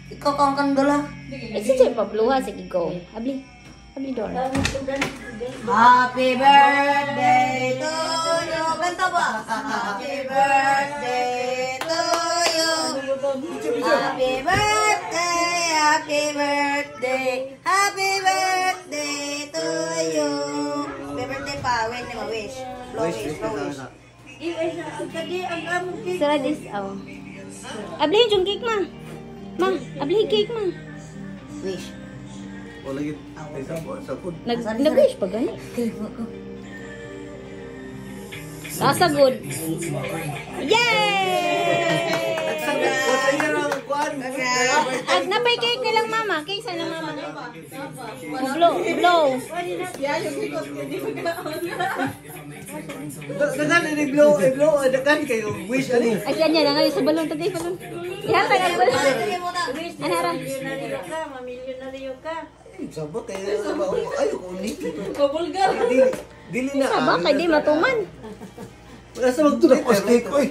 Ikaw kang kandala. Eh, si Jay Pablo ha. Sige, go. Abli. Abli, Dor. Happy birthday to you. Kanta ba? Happy birthday to you. Happy birthday, happy birthday, happy birthday to you. Happy birthday pa. Wait na ma-wish. Blow wish, blow wish. Sara this, oh. Abli yung cake, ma. Ma, abli yung cake, ma. Wish. O lagi. Sabon. Nag-wish pa gani? Nasa good. Yay! Napay cake na lang, mama. Cake sana, mama. Blow, blow. Dagan i-blow, i-blow, dagan kayo. Wish ani. Ay, ganyan na ngayon sa balon. Tagay balon. Ihatag ang balon. Anara. Mamilyonaryo ka. Sabot kayo. Ayaw ko ulit. Kabulgar. Dili na. Sabak, kay di matuman. Nasa magtulak ko steak ko eh.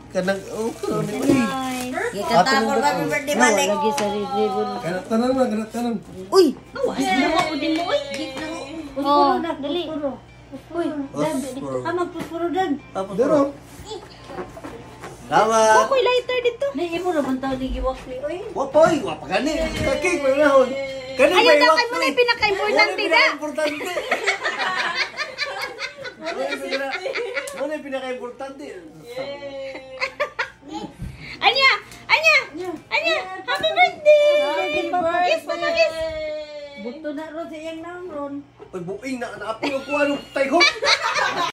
Kanang kanang Kanta mo happy birthday balik. Lagi sa ribbon. kanang tanan na kanang tanan. Uy! Awas na ako din mo, oy. Oh, dali. Uy, magpupuro dan. Dero. Salamat. Ako'y lighter dito. Imo na bang tawag ni giwak ni oy. Wapoy, wapagani. Kaki pa nahon. Kani Ayaw na kayo mo na yung pinaka-importante na. Importante. Ano yung pinaka-importante? Anya! Anya! Anya! Happy birthday! Happy Kiss mo na, kiss! Buto na ron sa iyang namron. Uy, buing na. Naapi ko ano. Tayhot.